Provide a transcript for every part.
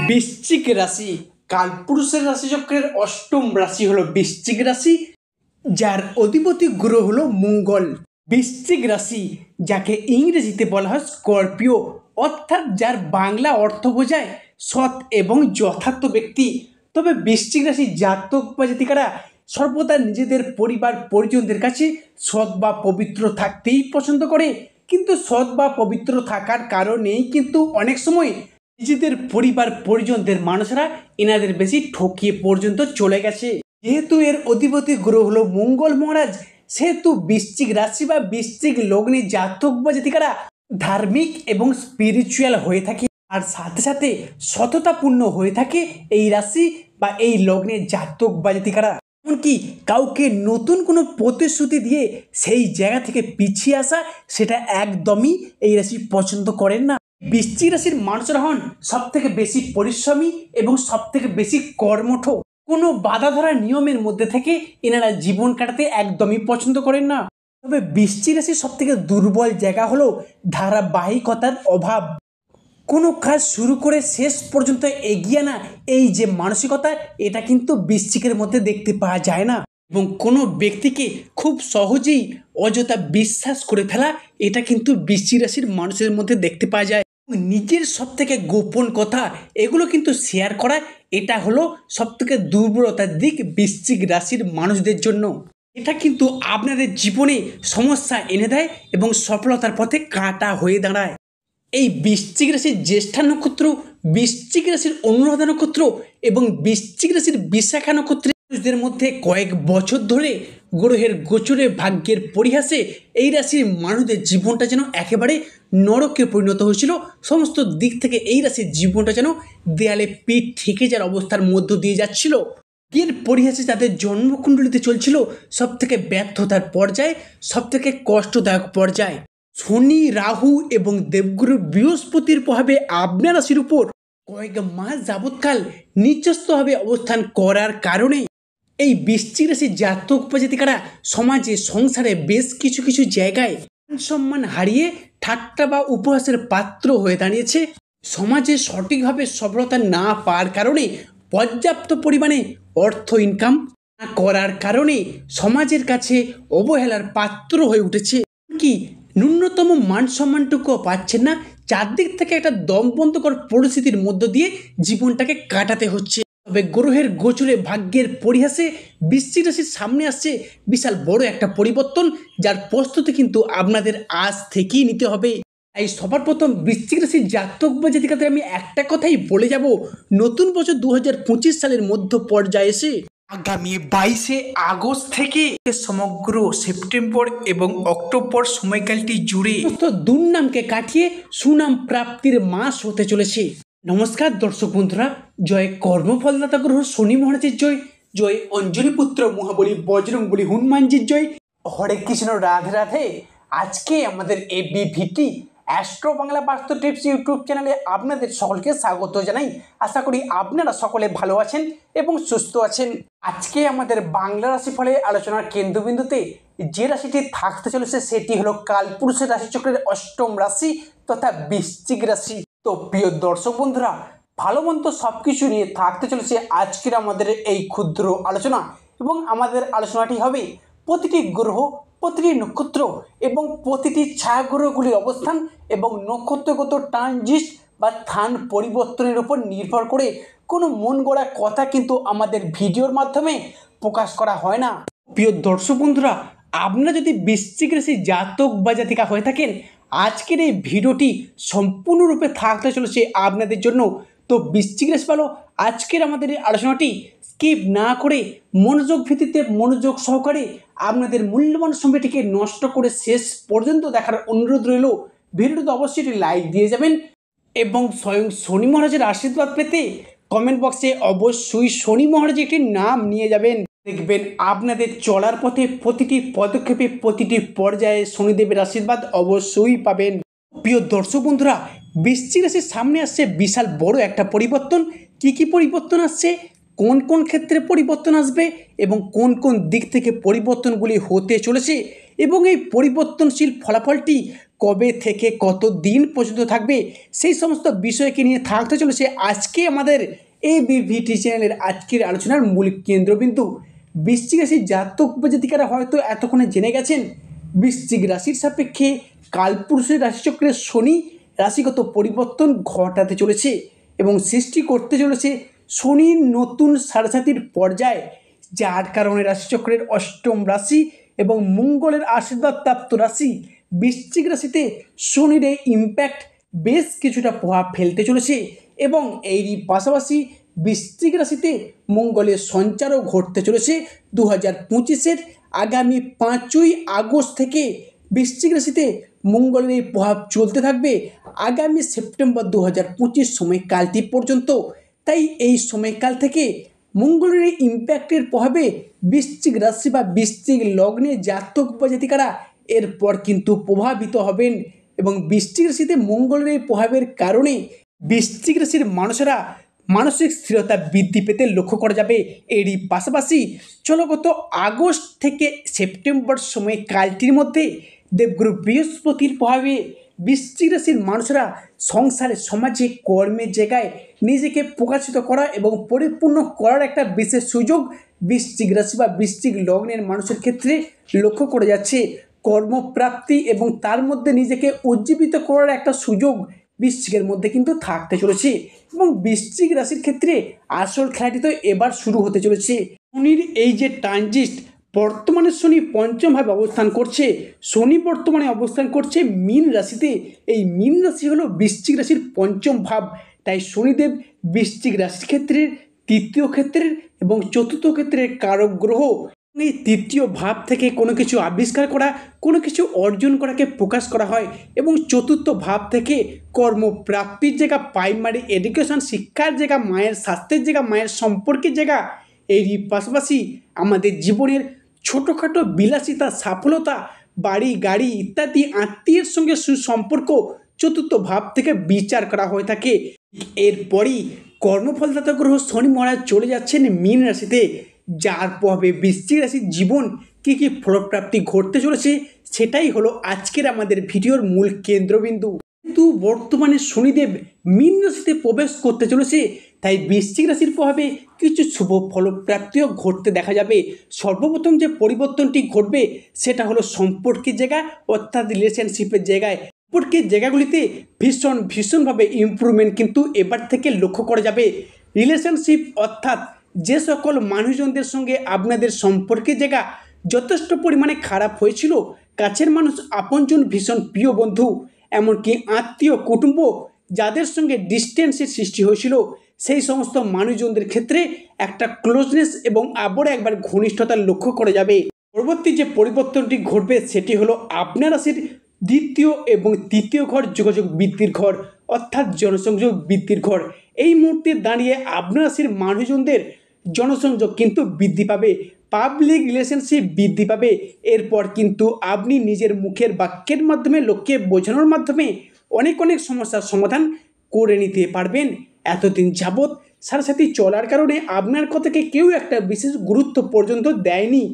বৃশ্চিক রাশি কালপুরুষের রাশিচক্রের অষ্টম রাশি হলো বৃশ্চিক রাশি, যার অধিপতি গ্রহ হলো মঙ্গল। বৃশ্চিক রাশি যাকে ইংরেজিতে বলা হয় স্করপিও, অর্থাৎ যার বাংলা অর্থ বোঝায় সৎ এবং যথার্থ ব্যক্তি। তবে বৃশ্চিক রাশি জাতক বা জাতিকারা সর্বদা নিজেদের পরিবার পরিজনদের কাছে সৎ বা পবিত্র থাকতেই পছন্দ করে, কিন্তু সৎ বা পবিত্র থাকার কারণেই কিন্তু অনেক সময় নিজেদের পরিবার পরিজনদের মানুষরা এনাদের বেশি ঠকিয়ে পর্যন্ত চলে গেছে। যেহেতু এর অধিপতি গ্রহ হলো মঙ্গল মহারাজ, সেহেতু বৃশ্চিক রাশি বা বৃশ্চিক লগ্নে জাতক বা জাতিকারা ধার্মিক এবং স্পিরিচুয়াল হয়ে থাকে, আর সাথে সাথে সততাপূর্ণ হয়ে থাকে এই রাশি বা এই লগ্নে জাতক বা জাতিকারা। এমনকি কাউকে নতুন কোনো প্রতিশ্রুতি দিয়ে সেই জায়গা থেকে পিছিয়ে আসা, সেটা একদমই এই রাশি পছন্দ করেন না। বৃশ্চিক রাশির মানুষরা হন সব থেকে বেশি পরিশ্রমী এবং সব থেকে বেশি কর্মঠ। কোনো বাধা ধরা নিয়মের মধ্যে থেকে এনারা জীবন কাটাতে একদমই পছন্দ করেন না। তবে বৃশ্চিক রাশির সব থেকে দুর্বল জায়গা হলো ধারাবাহিকতার অভাব। কোনো কাজ শুরু করে শেষ পর্যন্ত এগিয়ে না, এই যে মানসিকতা, এটা কিন্তু বৃশ্চিকের মধ্যে দেখতে পাওয়া যায় না। এবং কোনো ব্যক্তিকে খুব সহজেই অযথা বিশ্বাস করে ফেলা, এটা কিন্তু বৃশ্চিক রাশির মানুষের মধ্যে দেখতে পাওয়া যায়। নিজের সব থেকে গোপন কথা এগুলো কিন্তু শেয়ার করা, এটা হলো সব থেকে দুর্বলতার দিক বৃশ্চিক রাশির মানুষদের জন্য। এটা কিন্তু আপনাদের জীবনে সমস্যা এনে দেয় এবং সফলতার পথে কাঁটা হয়ে দাঁড়ায়। এই বৃশ্চিক রাশির জ্যেষ্ঠা নক্ষত্র, বৃশ্চিক রাশির অনুরাধা নক্ষত্র এবং বৃশ্চিক রাশির বিশাখা নক্ষত্রের মধ্যে কয়েক বছর ধরে গ্রহের গোচরে ভাগ্যের পরিহাসে এই রাশির মানুষদের জীবনটা যেন একেবারে নরকে পরিণত হয়েছিল। সমস্ত দিক থেকে এই রাশির জীবনটা যেন দেয়ালে পিঠ ঠেকে যাওয়ার অবস্থার মধ্য দিয়ে যাচ্ছিল। এর পরিহাসে তাদের জন্মকুণ্ডলিতে চলছিল সব থেকে ব্যর্থতার পর্যায়ে, সব থেকে কষ্টদায়ক পর্যায়ে। শনি, রাহু এবং দেবগুরু বৃহস্পতির প্রভাবে আপনার রাশির উপর কয়েক মাস যাবৎকাল নিচস্থভাবে অবস্থান করার কারণে এই বৃশ্চিক রাশির জাতক বা জাতিকারা সমাজে সংসারে বেশ কিছু কিছু জায়গায় সম্মান হারিয়ে ঠাট্টা বা উপহাসের পাত্র হয়ে দাঁড়িয়েছে। সমাজে সঠিকভাবে সফলতা না পাওয়ার কারণে, পর্যাপ্ত পরিমাণে অর্থ ইনকাম না করার কারণে সমাজের কাছে অবহেলার পাত্র হয়ে উঠেছে। কি ন্যূনতম মান সম্মানটুকু পাচ্ছেন না, চারদিক থেকে একটা দমবন্ধকর পরিস্থিতির মধ্য দিয়ে জীবনটাকে কাটাতে হচ্ছে। তবে গ্রহের গোচরে ভাগ্যের পরিহাসে বৃশ্চিক রাশির সামনে আসছে বিশাল বড় একটা পরিবর্তন, যার প্রস্তুতি কিন্তু আপনাদের আজ থেকেই নিতে হবে। এই সবার প্রথম বৃশ্চিক রাশির জাতক বা জাতিকাদের আমি একটা কথাই বলে যাব, নতুন বছর 2025 সালের মধ্য পর্যায়ে এসে আগামী 22শে আগস্ট থেকে সমগ্র সেপ্টেম্বর এবং অক্টোবর সময়কালটি জুড়ে দুর্নামকে কাটিয়ে সুনাম প্রাপ্তির মাস হতে চলেছে। নমস্কার দর্শক বন্ধুরা, জয় কর্মফলদাতা গ্রহ শনি মহারাজের জয়, জয় অঞ্জলি পুত্র মহাবলী বজরংবলী হনুমানজির জয়। হরে কৃষ্ণ, রাধে রাধে। আজকে আমাদের এবিভিটি অ্যাস্ট্রো বাংলা বাস্তু টিপস ইউটিউব চ্যানেলে আপনাদের সকলকে স্বাগত জানাই। আশা করি আপনারা সকলে ভালো আছেন এবং সুস্থ আছেন। আজকে আমাদের বাংলা রাশিফলে আলোচনার কেন্দ্রবিন্দুতে যে রাশিটি থাকতে চলেছে সেটি হলো কালপুরুষের রাশিচক্রের অষ্টম রাশি তথা বৃশ্চিক রাশি। তো প্রিয় দর্শক বন্ধুরা, ভালো মন্দ সবকিছু নিয়ে থাকতে চলেছে আজকের আমাদের এই ক্ষুদ্র আলোচনা, এবং আমাদের আলোচনাটি হবে প্রতিটি গ্রহ, প্রতিটি নক্ষত্র এবং প্রতিটি ছায়াগ্রহগুলির অবস্থান এবং নক্ষত্রগত ট্রানজিট বা স্থান পরিবর্তনের উপর নির্ভর করে কোনো মন গড়া কথা কিন্তু আমাদের ভিডিওর মাধ্যমে প্রকাশ করা হয় না। প্রিয় দর্শক বন্ধুরা, আপনারা যদি বৃশ্চিক রাশির জাতক বা জাতিকা হয়ে থাকেন, আজকের এই ভিডিওটি সম্পূর্ণরূপে থাকতে চলেছে আপনাদের জন্য। তো বৃশ্চিক রাশি ভালো, আজকের আমাদের এই আলোচনাটি স্কিপ না করে মনোযোগ ভিত্তিতে মনোযোগ সহকারে আপনাদের মূল্যবান সময়টিকে নষ্ট করে শেষ পর্যন্ত দেখার অনুরোধ রইল। ভিডিওটি অবশ্যই একটি লাইক দিয়ে যাবেন এবং স্বয়ং শনি মহারাজের আশীর্বাদ পেতে কমেন্ট বক্সে অবশ্যই শনি মহারাজের একটি নাম নিয়ে যাবেন। দেখবেন আপনাদের চলার পথে প্রতিটি পদক্ষেপে প্রতিটি পর্যায়ে শনিদেবের আশীর্বাদ অবশ্যই পাবেন। প্রিয় দর্শক বন্ধুরা, বৃশ্চিক রাশির সামনে আসছে বিশাল বড় একটা পরিবর্তন। কি পরিবর্তন আসছে, কোন কোন ক্ষেত্রে পরিবর্তন আসবে এবং কোন কোন দিক থেকে পরিবর্তনগুলি হতে চলেছে, এবং এই পরিবর্তনশীল ফলাফলটি কবে থেকে কত দিন পর্যন্ত থাকবে, সেই সমস্ত বিষয়কে নিয়ে থাকতে চলেছে আজকে আমাদের এই বিভিটি চ্যানেলের আজকের আলোচনার মূল কেন্দ্রবিন্দু। বৃশ্চিক রাশির জাতক বা জাতিকারা হয়তো এতক্ষণে জেনে গেছেন বৃশ্চিক রাশির সাপেক্ষে কালপুরুষের রাশিচক্রের শনি রাশিগত পরিবর্তন ঘটাতে চলেছে এবং সৃষ্টি করতে চলেছে শনির নতুন সাড়ে পর্যায়, যার কারণে রাশিচক্রের অষ্টম রাশি এবং মঙ্গলের আশীর্বাদ প্রাপ্ত রাশি বৃশ্চিক রাশিতে শনির এই ইম্প্যাক্ট বেশ কিছুটা প্রভাব ফেলতে চলেছে এবং এরই পাশাপাশি বৃশ্চিক রাশিতে মঙ্গলের সঞ্চারও ঘটতে চলেছে 2025-এর আগামী 5ই আগস্ট থেকে। বৃশ্চিক রাশিতে মঙ্গলের এই প্রভাব চলতে থাকবে আগামী সেপ্টেম্বর 2025 সময়কালটি পর্যন্ত। তাই এই সময়কাল থেকে মঙ্গলের এই ইম্প্যাক্টের প্রভাবে বৃশ্চিক রাশি বা বৃশ্চিক লগ্নে জাতক বা জাতিকারা এরপর কিন্তু প্রভাবিত হবেন এবং বৃশ্চিক রাশিতে মঙ্গলের এই প্রভাবের কারণে বৃশ্চিক রাশির মানুষেরা মানসিক স্থিরতা বৃদ্ধি পেতে লক্ষ্য করা যাবে। এরই পাশাপাশি চলগত আগস্ট থেকে সেপ্টেম্বর সময়কালটির মধ্যে দেবগুরু বৃহস্পতির প্রভাবে বৃশ্চিক রাশির মানুষেরা সংসারে, সমাজে, কর্মের জায়গায় নিজেকে প্রকাশিত করা এবং পরিপূর্ণ করার একটা বিশেষ সুযোগ বৃশ্চিক রাশি বা বৃশ্চিক লগ্নের মানুষের ক্ষেত্রে লক্ষ্য করে যাচ্ছে। কর্মপ্রাপ্তি এবং তার মধ্যে নিজেকে উজ্জীবিত করার একটা সুযোগ বৃশ্চিকের মধ্যে কিন্তু থাকতে চলেছে এবং বৃশ্চিক রাশির ক্ষেত্রে আসল খেলাটি তো এবার শুরু হতে চলেছে। শনির এই যে ট্রানজিট, বর্তমানে শনি পঞ্চমভাবে অবস্থান করছে, শনি বর্তমানে অবস্থান করছে মীন রাশিতে। এই মীন রাশি হলো বৃশ্চিক রাশির পঞ্চম ভাব। তাই শনিদেব বৃশ্চিক রাশির ক্ষেত্রের, তৃতীয় ক্ষেত্রের এবং চতুর্থ ক্ষেত্রের কারক গ্রহ। এই তৃতীয় ভাব থেকে কোনো কিছু আবিষ্কার করা, কোনো কিছু অর্জন করাকে প্রকাশ করা হয় এবং চতুর্থ ভাব থেকে কর্মপ্রাপ্তির জায়গা, প্রাইমারি এডুকেশন, শিক্ষার জায়গা, মায়ের স্বাস্থ্যের জায়গা, মায়ের সম্পর্কের জায়গা, এরই পাশাপাশি আমাদের জীবনের ছোটোখাটো বিলাসিতা, সফলতা, বাড়ি গাড়ি ইত্যাদি আত্মীয়ের সঙ্গে সুসম্পর্ক চতুর্থ ভাব থেকে বিচার করা হয়ে থাকে। এরপরই কর্মফলদাতা গ্রহ শনি মহারাজ চলে যাচ্ছেন মীন রাশিতে, যার প্রভাবে বৃশ্চিক রাশির জীবন কী কী ফলপ্রাপ্তি ঘটতে চলেছে সেটাই হলো আজকের আমাদের ভিডিওর মূল কেন্দ্রবিন্দু। কিন্তু বর্তমানে শনিদেব মীন রাশিতে প্রবেশ করতে চলেছে, তাই বৃশ্চিক রাশির প্রভাবে কিছু শুভ ফলপ্রাপ্তিও ঘটতে দেখা যাবে। সর্বপ্রথম যে পরিবর্তনটি ঘটবে সেটা হলো সম্পর্কের জায়গা, অর্থাৎ রিলেশনশিপের জায়গায়। সম্পর্কের জায়গাগুলিতে ভীষণভাবে ইমপ্রুভমেন্ট কিন্তু এবার থেকে লক্ষ্য করা যাবে। রিলেশনশিপ অর্থাৎ যে সকল মানুষজনদের সঙ্গে আপনাদের সম্পর্কের জায়গা যথেষ্ট পরিমাণে খারাপ হয়েছিল, কাছের মানুষ, আপনজন, ভীষণ প্রিয় বন্ধু, এমনকি আত্মীয় কুটুম্ব যাদের সঙ্গে ডিস্টেন্সের সৃষ্টি হয়েছিল, সেই সমস্ত মানুষজনদের ক্ষেত্রে একটা ক্লোজনেস এবং আবার একবার ঘনিষ্ঠতা লক্ষ্য করা যাবে। পরবর্তী যে পরিবর্তনটি ঘটবে সেটি হলো আপনার রাশির দ্বিতীয় এবং তৃতীয় ঘর যোগাযোগ বৃদ্ধির ঘর, অর্থাৎ জনসংযোগ বৃদ্ধির ঘর। এই মুহূর্তে দাঁড়িয়ে আপনার রাশির মানুষজনদের জনসংযোগ কিন্তু বৃদ্ধি পাবে, পাবলিক রিলেশনশিপ বৃদ্ধি পাবে। এরপর কিন্তু আপনি নিজের মুখের বাক্যের মাধ্যমে লোককে বোঝানোর মাধ্যমে অনেক সমস্যার সমাধান করে নিতে পারবেন। এতদিন যাবৎ সাথে চলার কারণে আপনার কথাকে কেউ একটা বিশেষ গুরুত্ব পর্যন্ত দেয়নি,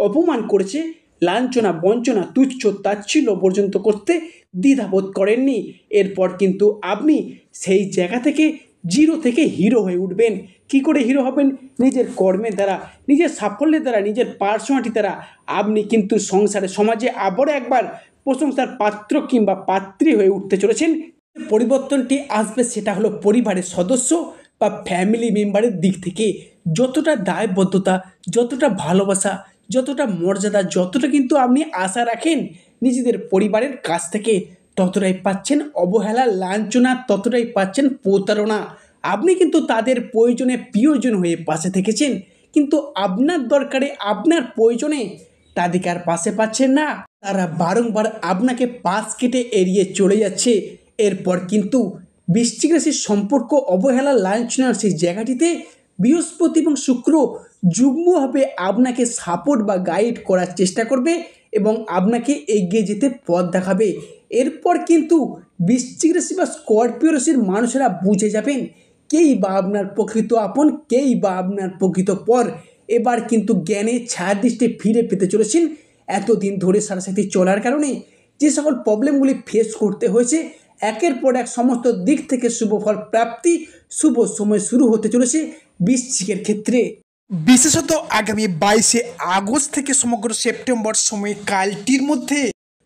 অপমান করেছে, লাঞ্ছনা, বঞ্চনা, তুচ্ছ তাচ্ছিল্য পর্যন্ত করতে দ্বিধাবোধ করেননি। এরপর কিন্তু আপনি সেই জায়গা থেকে জিরো থেকে হিরো হয়ে উঠবেন। কি করে হিরো হবেন? নিজের কর্মের দ্বারা, নিজের সাফল্যের দ্বারা, নিজের পার্সোনালিটি দ্বারা আপনি কিন্তু সংসারে, সমাজে আবারও একবার প্রশংসার পাত্র কিংবা পাত্রী হয়ে উঠতে চলেছেন। পরিবর্তনটি আসবে সেটা হলো পরিবারের সদস্য বা ফ্যামিলি মেম্বারের দিক থেকে। যতটা দায়বদ্ধতা, যতটা ভালোবাসা, যতটা মর্যাদা, যতটা কিন্তু আপনি আশা রাখেন নিজেদের পরিবারের কাছ থেকে, ততটাই পাচ্ছেন অবহেলা, লাঞ্ছনা, ততটাই পাচ্ছেন প্রতারণা। আপনি কিন্তু তাদের প্রয়োজনে প্রিয়জন হয়ে পাশে থেকেছেন, কিন্তু আপনার দরকারে, আপনার প্রয়োজনে তাদেরকে আর পাশে পাচ্ছেন না। তারা বারংবার আপনাকে পাশ কেটে এড়িয়ে চলে যাচ্ছে। এরপর কিন্তু বৃশ্চিক রাশির সম্পর্ক, অবহেলা, লাঞ্ছনার সেই জায়গাটিতে বৃহস্পতি এবং শুক্র যুগ্মভাবে আপনাকে সাপোর্ট বা গাইড করার চেষ্টা করবে এবং আপনাকে এগিয়ে যেতে পথ দেখাবে। এরপর কিন্তু বৃশ্চিক রাশি বা স্করপিও রাশির মানুষেরা বুঝে যাবেন কেই বা আপনার প্রকৃত আপন, কেই বা আপনার প্রকৃত পর। এবার কিন্তু জ্ঞানে ছায়া দৃষ্টি ফিরে পেতে চলেছেন। এতদিন ধরে সাথে চলার কারণে যে সকল প্রবলেমগুলি ফেস করতে হয়েছে একের পর এক সমস্ত দিক থেকে শুভ ফল প্রাপ্তি শুভ সময় শুরু হতে চলেছে বৃশ্চিকের ক্ষেত্রে। বিশেষত আগামী 22শে আগস্ট থেকে সমগ্র সেপ্টেম্বর সময়কালটির মধ্যে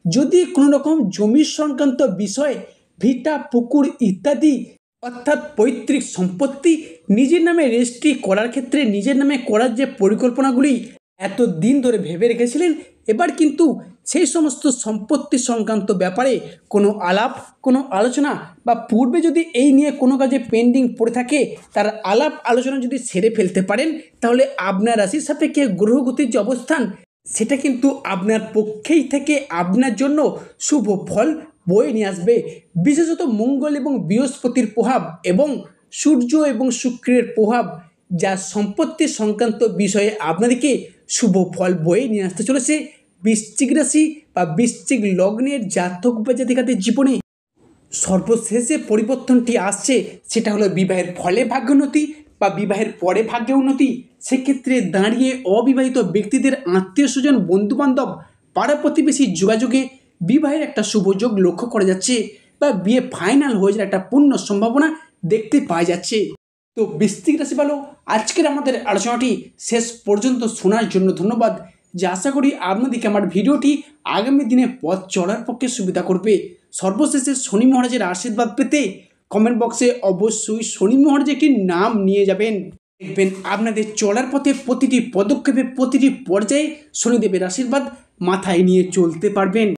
যদি কোনো রকম জমি সংক্রান্ত বিষয় ভিটা পুকুর ইত্যাদি অর্থাৎ পৈতৃক সম্পত্তি নিজের নামে রেজিস্ট্রি করার ক্ষেত্রে নিজের নামে করার যে পরিকল্পনাগুলি এত দিন ধরে ভেবে রেখেছিলেন, এবার কিন্তু সেই সমস্ত সম্পত্তি সংক্রান্ত ব্যাপারে কোনো আলাপ কোনো আলোচনা বা পূর্বে যদি এই নিয়ে কোনো কাজে পেন্ডিং পড়ে থাকে তার আলাপ আলোচনা যদি সেরে ফেলতে পারেন তাহলে আপনার রাশির সাপেক্ষে গ্রহগতির যে অবস্থান সেটা কিন্তু আপনার পক্ষেই থেকে আপনার জন্য শুভ ফল বয়ে নিয়ে আসবে। বিশেষত মঙ্গল এবং বৃহস্পতির প্রভাব এবং সূর্য এবং শুক্রের প্রভাব যা সম্পত্তি সংক্রান্ত বিষয়ে আপনাদেরকে শুভ ফল বয়ে নিয়ে আসতে চলেছে বৃশ্চিক রাশি বা বৃশ্চিক লগ্নের জাতক বা জাতিকাদের জীবনে। সর্বশেষে পরিবর্তনটি আসছে সেটা হলো বিবাহের ফলে ভাগ্যোন্নতি বা বিবাহের পরে ভাগ্য উন্নতি। সেক্ষেত্রে দাঁড়িয়ে অবিবাহিত ব্যক্তিদের আত্মীয় স্বজন বন্ধুবান্ধব পাড়া প্রতিবেশীর যোগাযোগে বিবাহের একটা শুভযোগ লক্ষ্য করা যাচ্ছে বা বিয়ে ফাইনাল হয়ে যাওয়ার একটা পূর্ণ সম্ভাবনা দেখতে পাওয়া যাচ্ছে। তো বৃশ্চিক রাশি ভালো, আজকের আমাদের আলোচনাটি শেষ পর্যন্ত শোনার জন্য ধন্যবাদ। যা আশা করি আপনাদেরকে আমার ভিডিওটি আগামী দিনে পথ চলার পক্ষে সুবিধা করবে। সর্বশেষে শনি মহারাজের আশীর্বাদ পেতে কমেন্ট বক্সে অবশ্যই শনি মহারাজের একটি নাম নিয়ে যাবেন। দেখবেন আপনাদের চলার পথে প্রতিটি পদক্ষেপে প্রতিটি পর্যায়ে শনিদেবের আশীর্বাদ মাথায় নিয়ে চলতে পারবেন।